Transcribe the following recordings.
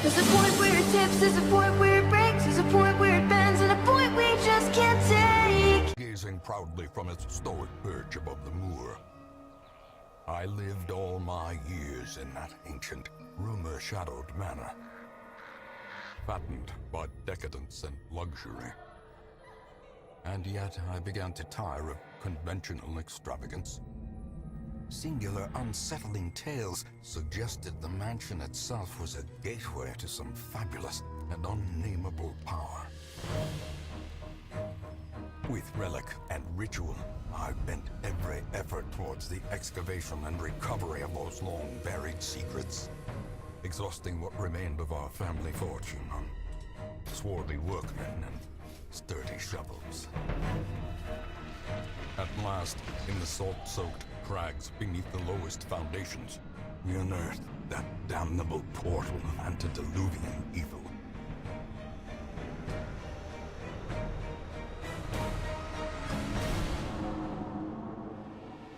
There's a point where it tips, there's a point where it breaks, there's a point where it bends, and a point we just can't take. Gazing proudly from its stoic perch above the moor, I lived all my years in that ancient, rumor-shadowed manor, fattened by decadence and luxury. And yet I began to tire of conventional extravagance. Singular, unsettling tales suggested the mansion itself was a gateway to some fabulous and unnameable power. With relic and ritual, I bent every effort towards the excavation and recovery of those long-buried secrets, exhausting what remained of our family fortune on swarthy workmen and sturdy shovels. At last, in the salt-soaked crags beneath the lowest foundations, we unearthed that damnable portal antediluvian evil.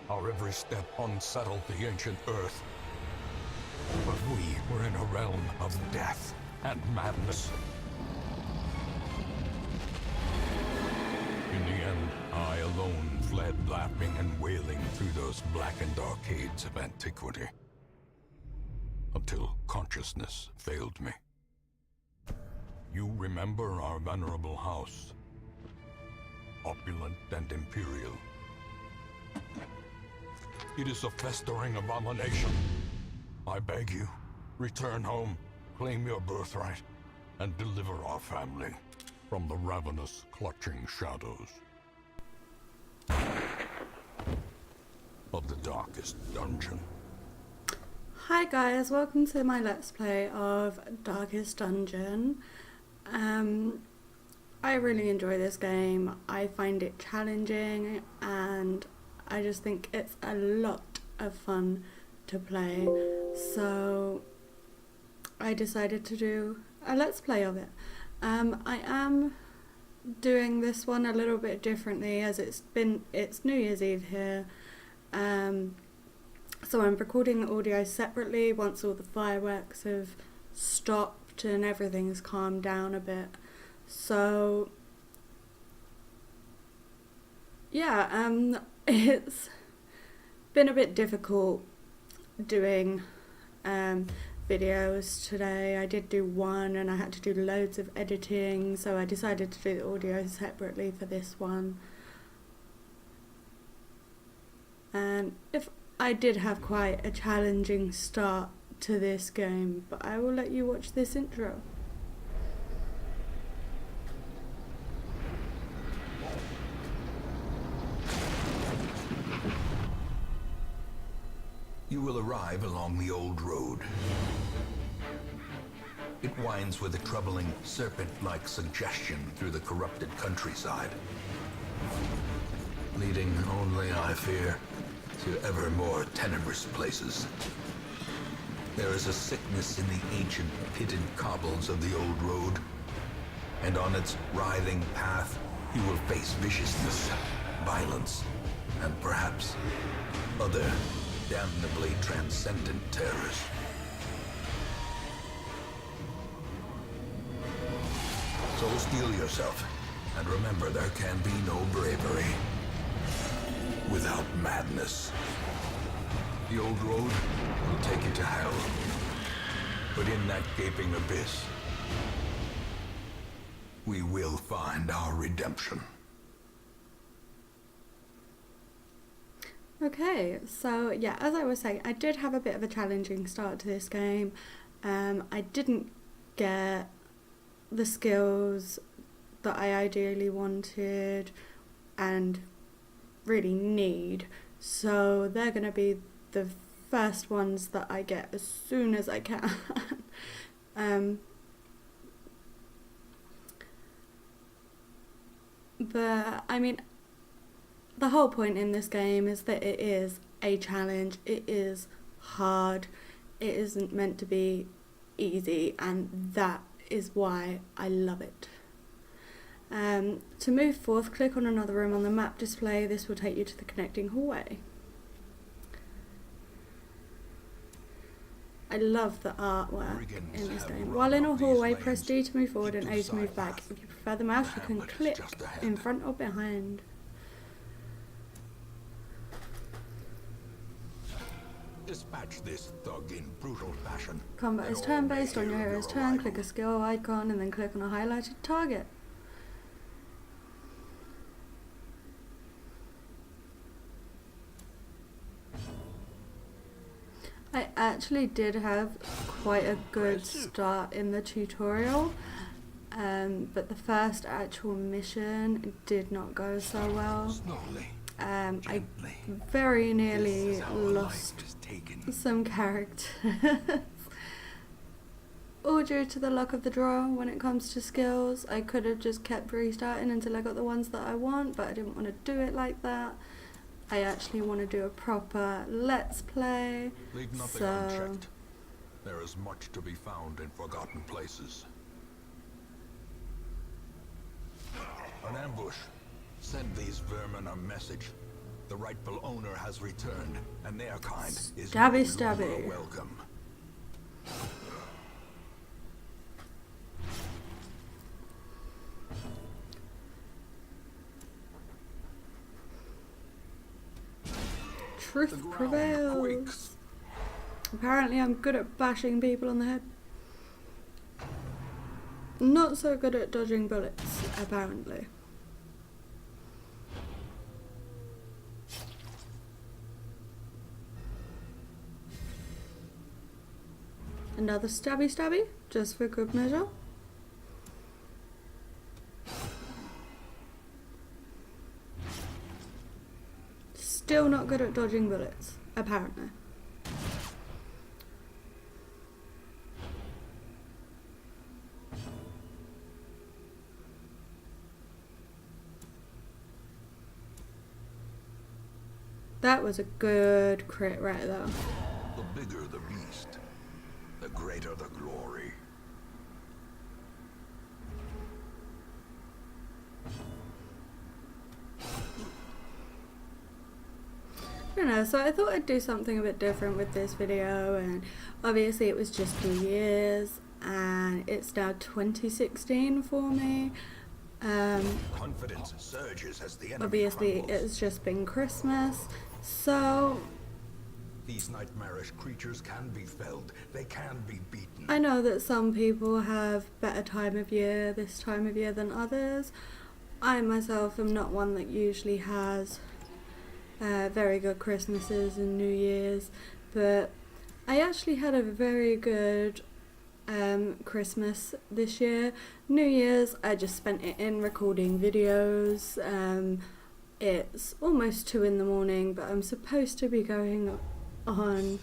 Our every step unsettled the ancient earth, but we were in a realm of death and madness. In the end, I alone fled laughing and wailing through those blackened arcades of antiquity, until consciousness failed me. You remember our venerable house, opulent and imperial. It is a festering abomination. I beg you, return home, claim your birthright, and deliver our family from the ravenous, clutching shadows of the darkest dungeon. Hi guys, welcome to my Let's Play of Darkest Dungeon. I really enjoy this game. I find it challenging and I just think it's a lot of fun to play. So I decided to do a Let's Play of it. I am doing this one a little bit differently as it's New Year's Eve here. So I'm recording the audio separately once all the fireworks have stopped and everything's calmed down a bit. So yeah, it's been a bit difficult doing videos today. I did do one and I had to do loads of editing, so I decided to do the audio separately for this one. And if I did have quite a challenging start to this game, but I will let you watch this intro. You will arrive along the old road. It winds with a troubling, serpent-like suggestion through the corrupted countryside, leading only, I fear, to ever more tenebrous places. There is a sickness in the ancient, pitted cobbles of the old road, and on its writhing path, you will face viciousness, violence, and perhaps other damnably transcendent terrors. So steel yourself, and remember there can be no bravery without madness. The old road will take you to hell, but in that gaping abyss, we will find our redemption. Okay, so yeah, as I was saying, I did have a bit of a challenging start to this game. I didn't get the skills that I ideally wanted and really need, so they're going to be the first ones that I get as soon as I can. But I mean, the whole point in this game is that it is a challenge, it is hard, it isn't meant to be easy, and that is why I love it. To move forth, click on another room on the map display. This will take you to the connecting hallway. I love the artwork Brigands in this have game. run While in a up these hallway, lanes. press D to move forward Keep and to A the to move side back. path. If you prefer the mouse, you can Hamlet is click just ahead. in front or behind. Dispatch this thug in brutal fashion. Combat is Then all turn-based. may On your hear of hero's your turn, arrival. click a skill icon and then click on a highlighted target. I actually did have quite a good start in the tutorial, but the first actual mission did not go so well. Slowly, I gently. very This nearly is how lost life is taken. some characters. All due to the luck of the draw when it comes to skills. I could have just kept restarting until I got the ones that I want, but I didn't want to do it like that. I actually want to do a proper let's play. Leave nothing So unchecked. There is much to be found in forgotten places. An ambush. Send these vermin a message. The rightful owner has returned, and their kind is no Stabby, longer stabby. welcome. truth The ground prevails. quakes. Apparently I'm good at bashing people on the head. Not so good at dodging bullets, apparently. Another stabby stabby, just for good measure. Still not good at dodging bullets, apparently. That was a good crit right there. The bigger the beast, the greater the glory. I don't know, so I thought I'd do something a bit different with this video, and obviously it was just New Year's and it's now 2016 for me. Confidence surges as the enemy Obviously crumbles. it's just been Christmas, so These nightmarish creatures can be felled. They can be beaten. I know that some people have better time of year this time of year than others. I myself am not one that usually has very good Christmases and New Year's, but I actually had a very good Christmas this year. New Year's I just spent it in recording videos. It's almost 2 in the morning, but I'm supposed to be going online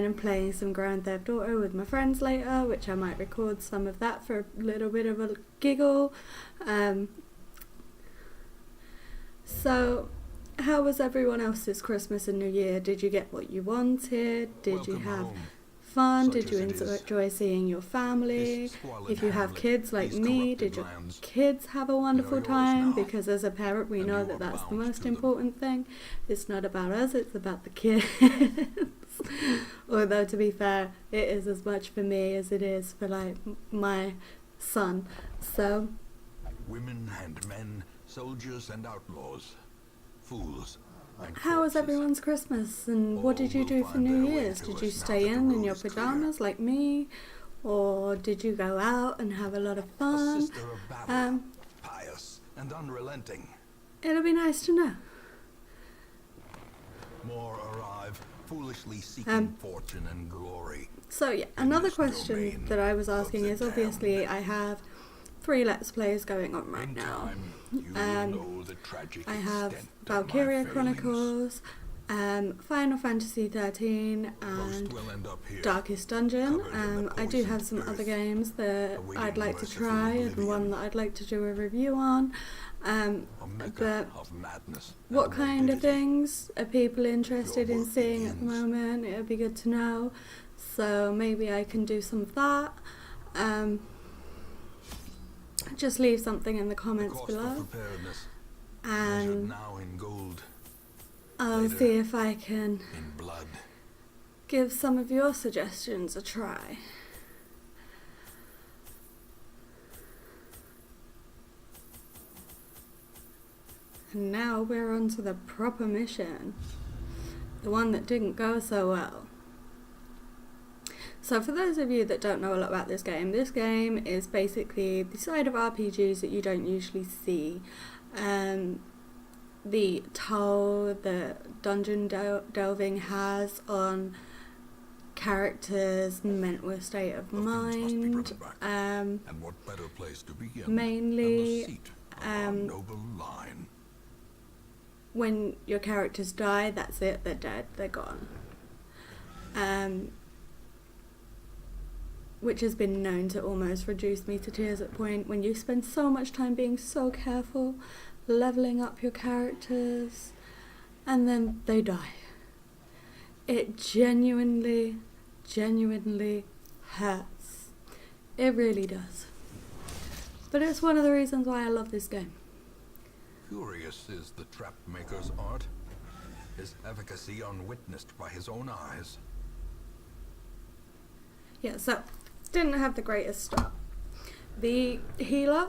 and playing some Grand Theft Auto with my friends later, which I might record some of that for a little bit of a giggle. So how was everyone else's Christmas and New Year? Did you get what you wanted? Did you Welcome have home. fun? Such Did you as it is. enjoy seeing your family? This squalid If you have hamlet, kids like these me, corrupted did your lands, kids have a wonderful yours time? now, Because as a parent we and know you that are that's the bound most to them. important thing. It's not about us, it's about the kids. Although to be fair, it is as much for me as it is for like my son. So women and men, soldiers and outlaws, fools and how was corpses. everyone's Christmas, and what All did you will do for find New their way Year's? to Did us you now stay that the in road your is clear. pajamas like me, or did you go out and have a lot of A fun? sister of battle, pious and unrelenting. It'll be nice to know. More arrive, foolishly seeking fortune and glory. So yeah, In another this question domain that I was of asking the is, obviously damned. I have 3 Let's Plays going on right In now. time, you will know the tragic I have extent of my Valkyria failings. Chronicles, Final Fantasy 13 Most and will end up here. Darkest Dungeon. covered in the I do have poisoned some other earth, games that awaiting I'd like to merciful try, and oblivion. one that I'd like to do a review on. A mecca But of madness what and kind of morbidity. things are people interested in work seeing at the begins. moment? It would be good to know. So maybe I can do some of that. Just leave something in the The comments cost below, of preparedness, measured and now in gold, I'll later see if I can in blood. give some of your suggestions a try. And now we're on to the proper mission. The one that didn't go so well. So for those of you that don't know a lot about this game is basically the side of RPGs that you don't usually see. The toll that dungeon delving has on characters' mental state of mind. And what better place to begin Mainly, than the seat of our noble line. When your characters die, that's it, they're dead, they're gone. Which has been known to almost reduce me to tears at point when you spend so much time being so careful, leveling up your characters, and then they die. It genuinely hurts. It really does. But it's one of the reasons why I love this game. Curious is the trap maker's art, his efficacy unwitnessed by his own eyes. Yeah, so didn't have the greatest start. The healer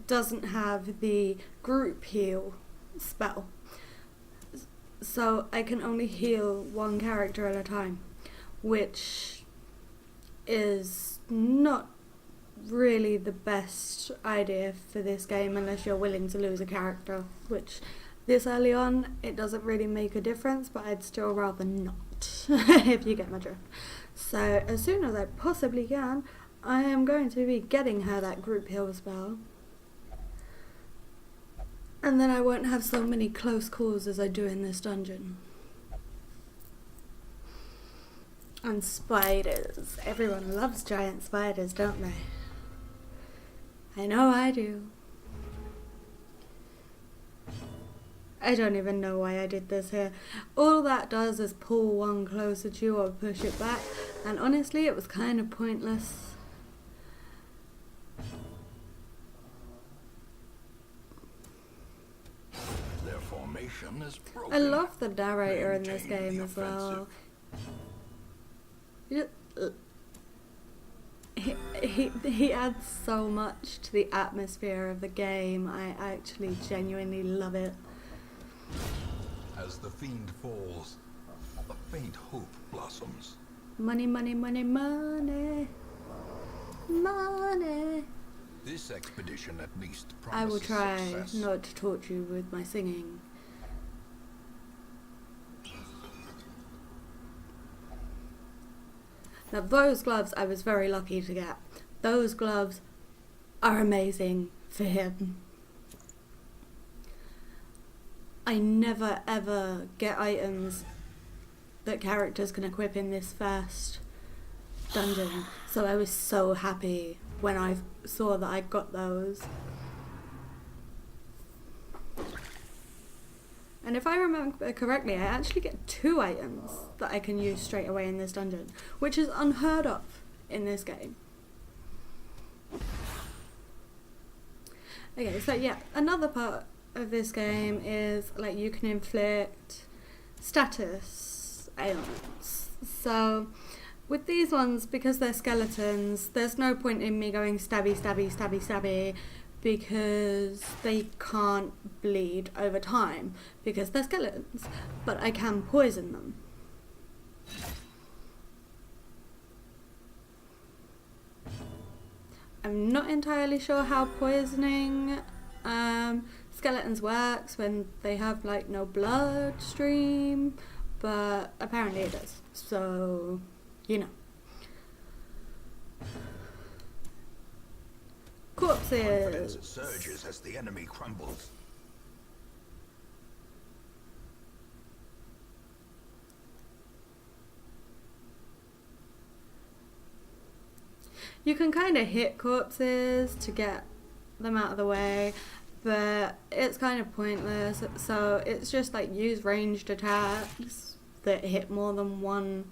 doesn't have the group heal spell, so I can only heal one character at a time, which is not really the best idea for this game unless you're willing to lose a character, which this early on it doesn't really make a difference, but I'd still rather not if you get my drift. So as soon as I possibly can, I am going to be getting her that group heal spell, and then I won't have so many close calls as I do in this dungeon. And spiders. Everyone loves giant spiders, don't they? I know I do. I don't even know why I did this here. All that does is pull one closer to you or push it back, and honestly it was kind of pointless. Their formation is broken. I love the narrator in this Maintain game the as well. He adds so much to the atmosphere of the game. I actually genuinely love it. As the fiend falls, a faint hope blossoms. Money, money, money, money. Money. This expedition at least I will promises try success. not to torture you with my singing. Now those gloves I was very lucky to get. Those gloves are amazing for him. I never ever get items that characters can equip in this first dungeon, so I was so happy when I saw that I got those. And if I remember correctly, I actually get 2 items that I can use straight away in this dungeon, which is unheard of in this game. Okay, so yeah, another part of this game is like you can inflict status ailments. So with these ones, because they're skeletons, there's no point in me going stabby, stabby, stabby, stabby, because they can't bleed over time because they're skeletons, but I can poison them. I'm not entirely sure how poisoning skeletons works when they have like no bloodstream, but apparently it does, so you know. Confidence Corpses. surges as the enemy crumbles. You can kind of hit corpses to get them out of the way, but it's kind of pointless, so it's just like use ranged attacks that hit more than one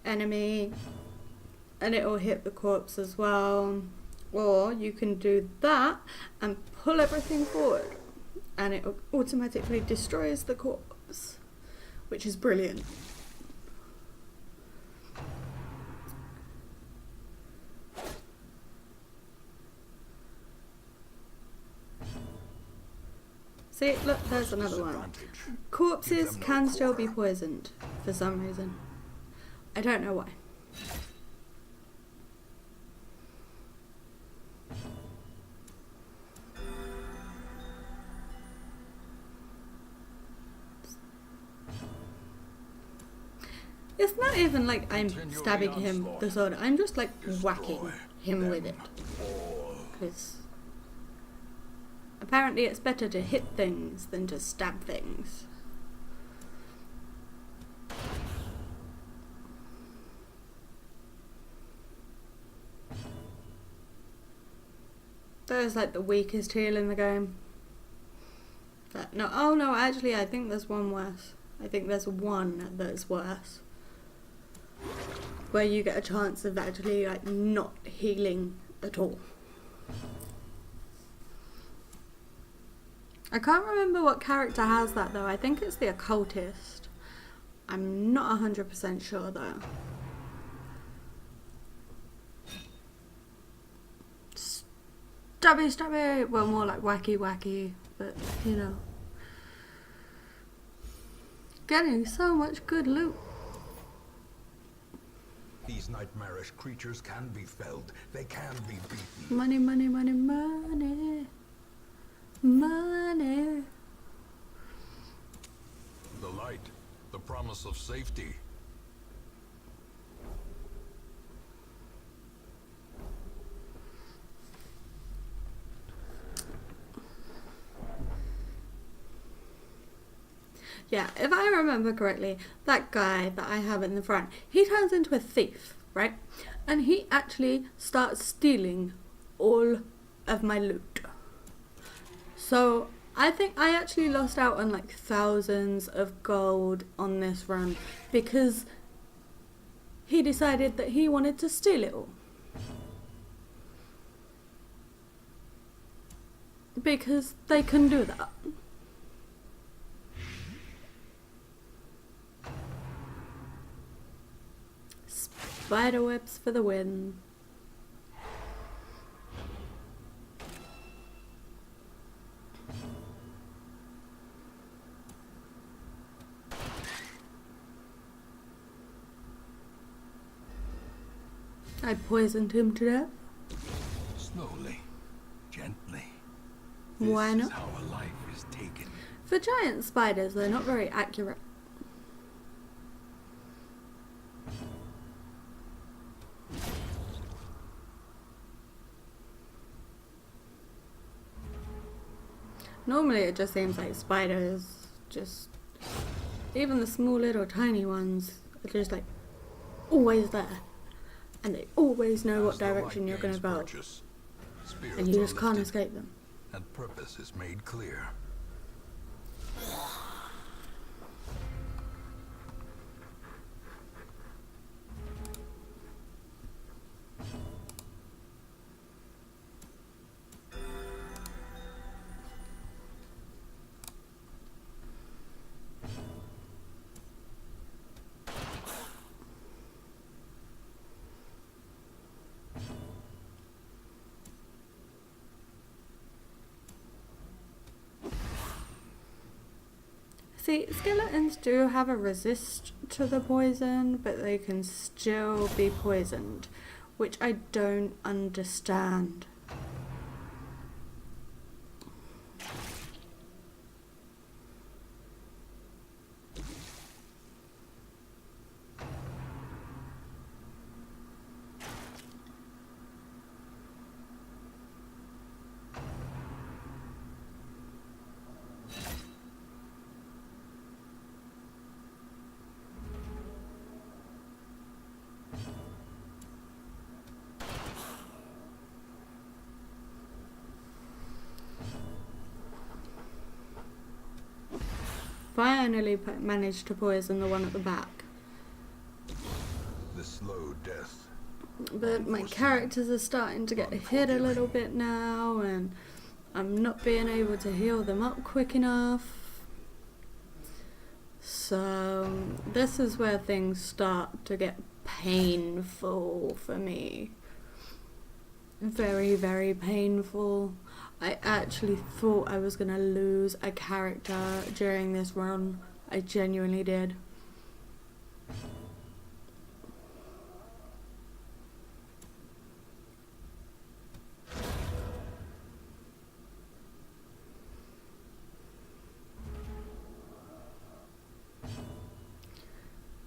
enemy and it will hit the corpse as well. Or you can do that and pull everything forward and it automatically destroys the corpse, which is brilliant. See, look, there's another one. Disadvantage. Corpses Give them no can still be quarter. poisoned for some reason. I don't know why. It's not even like I'm Continue the stabbing him with the onslaught. sword. I'm just like Destroy whacking him with it. all. Because apparently it's better to hit things than to stab things. That is like the weakest heal in the game. But no, oh no, actually I think there's one worse. I think there's one that's worse. Where you get a chance of actually like not healing at all. I can't remember what character has that though. I think it's the occultist. I'm not 100% sure though. Stabby, stabby! Well, more like wacky, wacky, but you know. Getting so much good loot. These nightmarish creatures can be felled. They can be beaten. Money, money, money, money. Money. The light, the promise of safety. Yeah, if I remember correctly, that guy that I have in the front, he turns into a thief, right? And he actually starts stealing all of my loot. So I think I actually lost out on like thousands of gold on this run because he decided that he wanted to steal it all. Because they can do that. Spiderwebs for the win. I poisoned him to death. Slowly, gently. Why This not? is how a life is taken. For giant spiders, they're not very accurate. Normally it just seems like spiders, just even the small little tiny ones are just like always there. And they always know what As the light direction you're going to gains go. purchase, spirits And you are just can't lifted, escape them. and purpose is made clear. See, skeletons do have a resist to the poison, but they can still be poisoned, which I don't understand. Finally managed to poison the one at the back. The slow death. But my characters are starting to get hit a little bit now, and I'm not being able to heal them up quick enough. So this is where things start to get painful for me. Very, very painful. I actually thought I was gonna lose a character during this run. I genuinely did.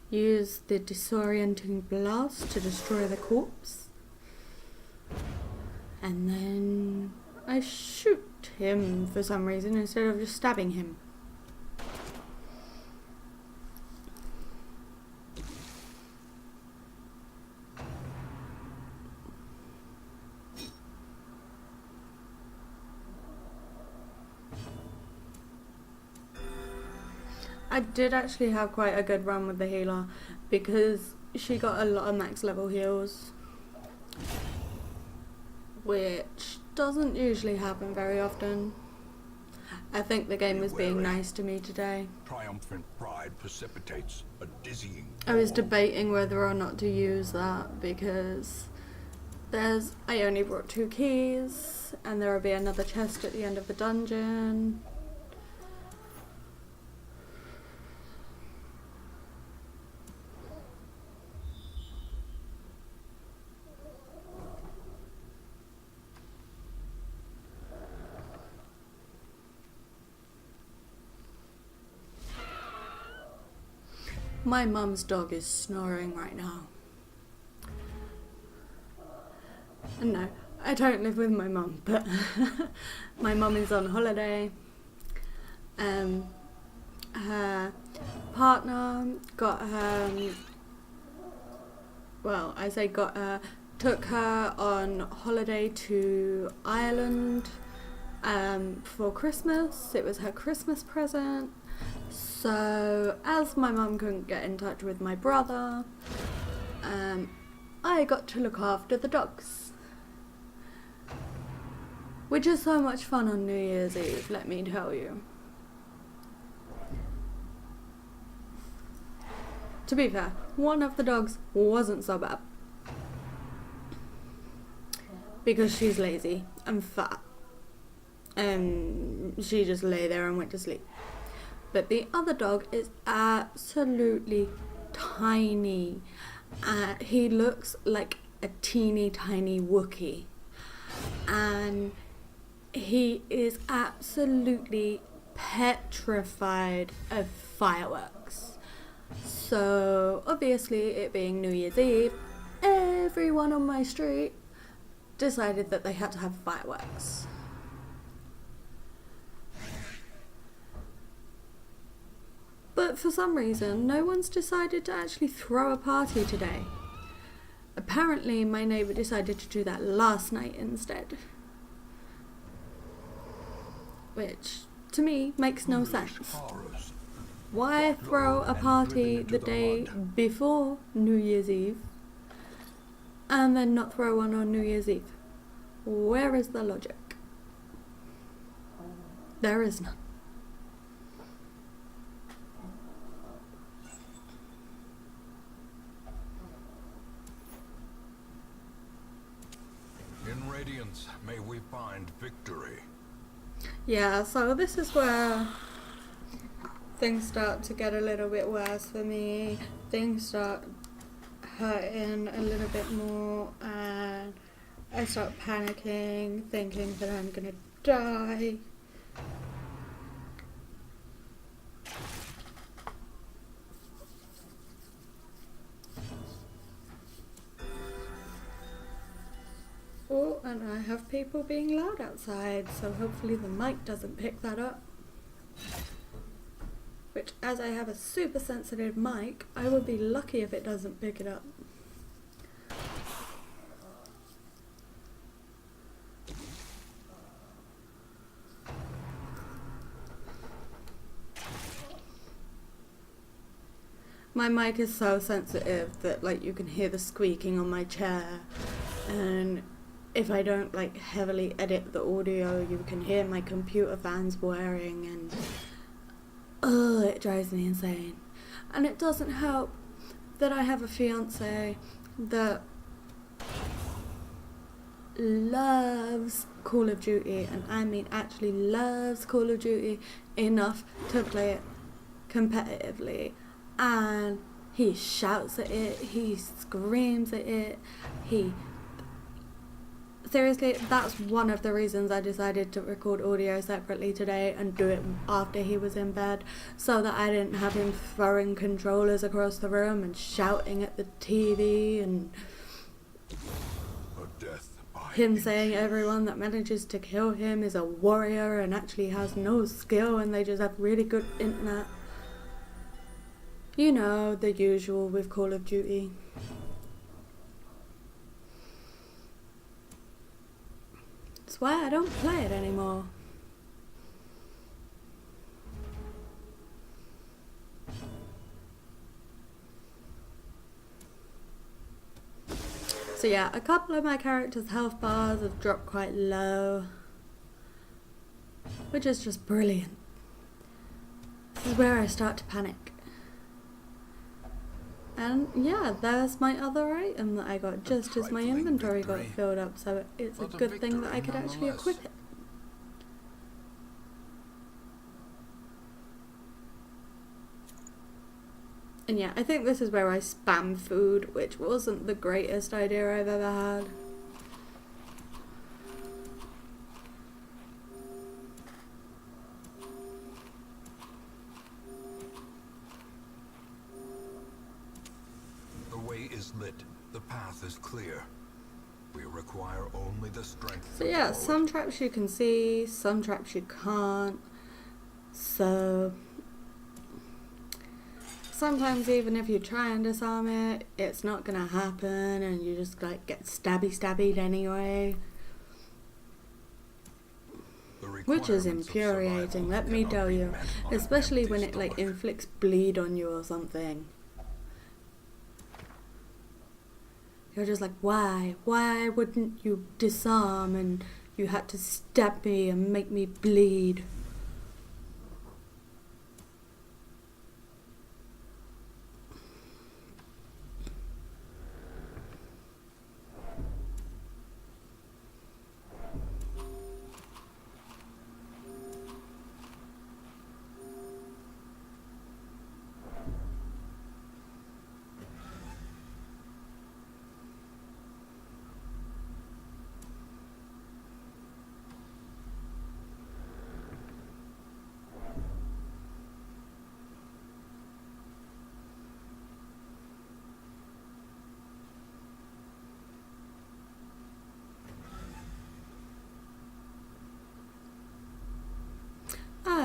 Use the disorienting blast to destroy the corpse. And then I shoot him for some reason instead of just stabbing him. I did actually have quite a good run with the healer because she got a lot of max level heals, which doesn't usually happen very often. I think the game was being nice to me today. Triumphant pride precipitates a dizzying. I was debating whether or not to use that because I only brought 2 keys and there will be another chest at the end of the dungeon. My mum's dog is snoring right now. And no, I don't live with my mum, but my mum is on holiday. Her partner got her, well, I say got her, took her on holiday to Ireland for Christmas. It was her Christmas present. So, as my mum couldn't get in touch with my brother, I got to look after the dogs. Which is so much fun on New Year's Eve, let me tell you. To be fair, one of the dogs wasn't so bad. Because she's lazy and fat. And she just lay there and went to sleep. But the other dog is absolutely tiny. He looks like a teeny tiny Wookiee. And he is absolutely petrified of fireworks. So obviously, it being New Year's Eve, everyone on my street decided that they had to have fireworks. But for some reason, no one's decided to actually throw a party today. Apparently, my neighbour decided to do that last night instead. Which, to me, makes no sense. Why throw a party the day before New Year's Eve and then not throw one on New Year's Eve? Where is the logic? There is none. In Radiance, may we find victory. Yeah, so this is where things start to get a little bit worse for me. Things start hurting a little bit more and I start panicking, thinking that I'm gonna die. Oh, and I have people being loud outside, so hopefully the mic doesn't pick that up. Which, as I have a super sensitive mic, I would be lucky if it doesn't pick it up. My mic is so sensitive that like you can hear the squeaking on my chair, and if I don't like heavily edit the audio, you can hear my computer fans whirring, and it drives me insane. And it doesn't help that I have a fiance that loves Call of Duty, and I mean actually loves Call of Duty enough to play it competitively, and he shouts at it, he screams at it, seriously, that's one of the reasons I decided to record audio separately today and do it after he was in bed, so that I didn't have him throwing controllers across the room and shouting at the TV, and him saying everyone that manages to kill him is a warrior and actually has no skill and they just have really good internet. You know, the usual with Call of Duty. That's why I don't play it anymore. So yeah, a couple of my characters' health bars have dropped quite low, which is just brilliant. This is where I start to panic. And yeah, there's my other item that I got just as my inventory got filled up, so it's a good thing that I could actually equip it. And yeah, I think this is where I spam food, which wasn't the greatest idea I've ever had. The way is lit. The path is clear. We require only the strength. So yeah, some traps you can see, some traps you can't. So sometimes even if you try and disarm it, it's not gonna happen and you just like get stabbied anyway. Which is infuriating, let me tell you. Especially when it like inflicts bleed on you or something. You're just like, why? Why wouldn't you disarm and you had to stab me and make me bleed?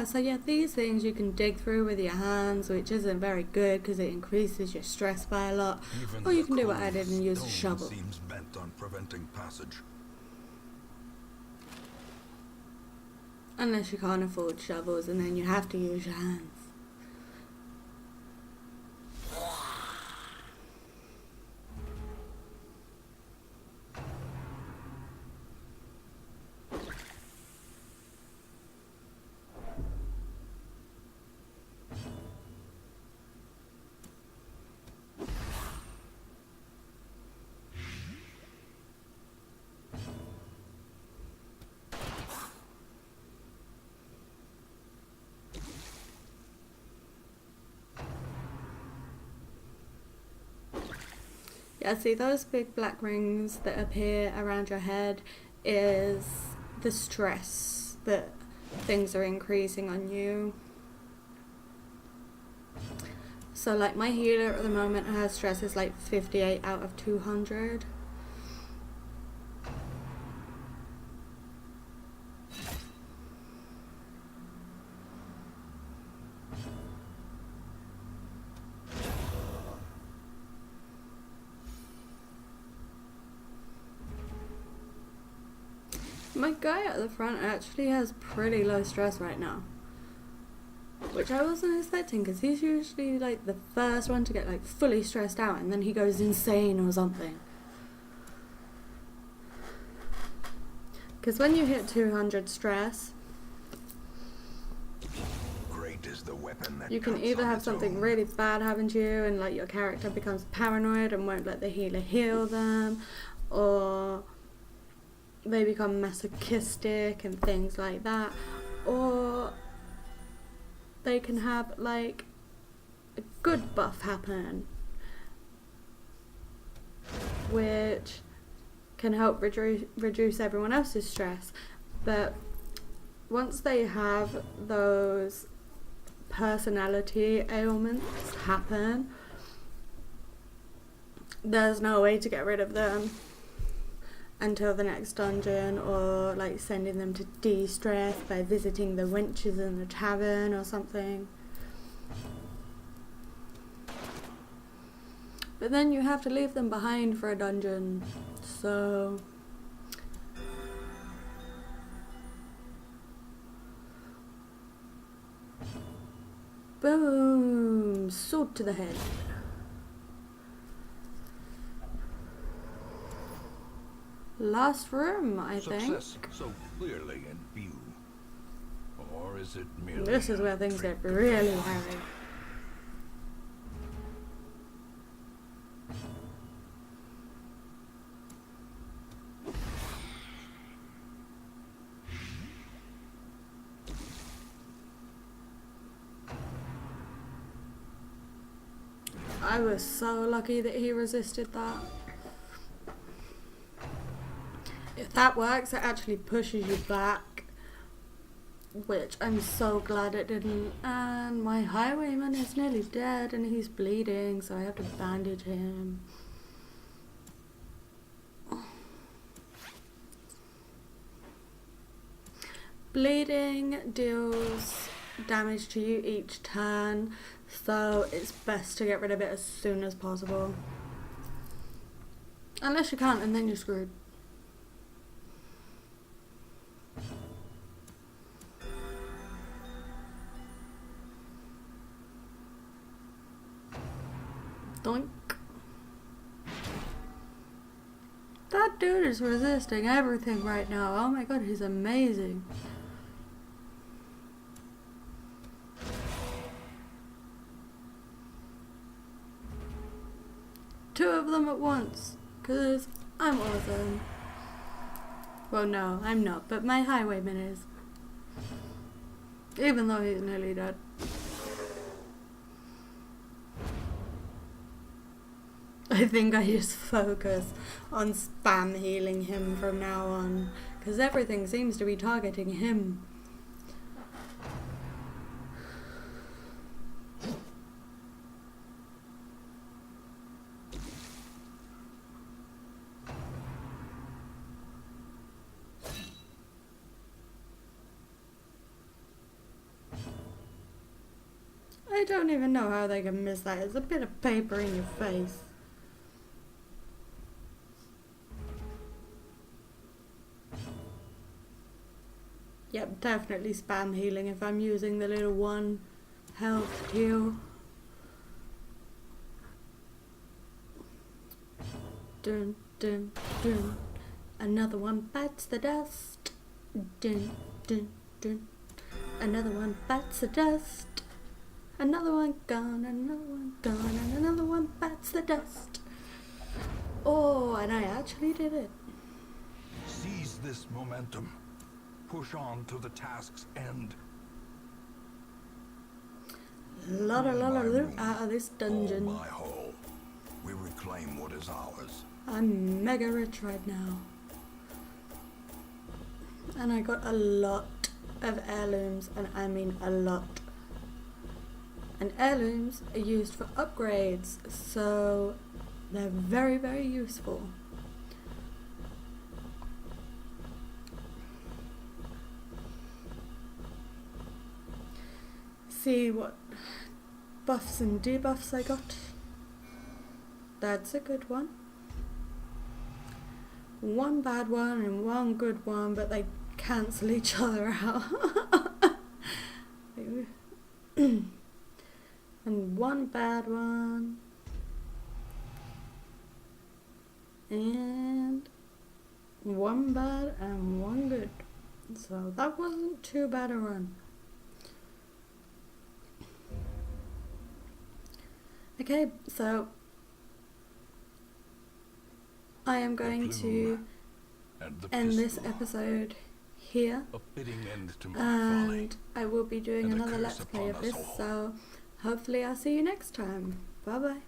So yeah, these things you can dig through with your hands, which isn't very good because it increases your stress by a lot. Or you can do what I did and use a shovel. Seems bent on preventing passage. Unless you can't afford shovels, and then you have to use your hands. Yeah, see those big black rings that appear around your head is the stress that things are increasing on you. So like my healer at the moment, her stress is like 58 out of 200. My guy at the front actually has pretty low stress right now, which I wasn't expecting because he's usually like the first one to get like fully stressed out and then he goes insane or something. Because when you hit 200 stress, Great is the weapon that you can either have something really bad happen to you and like your character becomes paranoid and won't let the healer heal them, or they become masochistic and things like that, or they can have like a good buff happen, which can help reduce everyone else's stress. But once they have those personality ailments happen, there's no way to get rid of them until the next dungeon, or like sending them to de-stress by visiting the wenches in the tavern or something. But then you have to leave them behind for a dungeon, so boom, sword to the head. Last room, I think. Success so clearly in view. Or is it merely This is where things get really hairy. I was so lucky that he resisted that. If that works, it actually pushes you back, which I'm so glad it didn't. And my highwayman is nearly dead and he's bleeding, so I have to bandage him. Bleeding deals damage to you each turn, so it's best to get rid of it as soon as possible. Unless you can't, and then you're screwed. Doink. That dude is resisting everything right now. Oh my god, he's amazing. Two of them at once, because I'm awesome. Well, no, I'm not, but my highwayman is. Even though he's nearly dead. I think I just focus on spam healing him from now on, because everything seems to be targeting him. I don't even know how they can miss that. It's a bit of paper in your face. Yep, definitely spam healing if I'm using the little 1 health heal. Dun dun dun. Another one bites the dust. Dun dun dun. Another one bites the dust. Another one gone, another one gone, and another one bites the dust. Oh, and I actually did it. Seize this momentum. Push on to the task's end. Lot of loot out of this dungeon. All my whole. We reclaim what is ours. I'm mega rich right now. And I got a lot of heirlooms, and I mean a lot. And heirlooms are used for upgrades, so they're very, very useful. See what buffs and debuffs I got. That's a good one. One bad one and one good one, but they cancel each other out. And one bad one. And one bad and one good. So that wasn't too bad a run. Okay, so I am going to end this episode here, A fitting end to my folly. and I will be doing And a another curse Let's Play upon of us this, all. so hopefully I'll see you next time. Bye bye.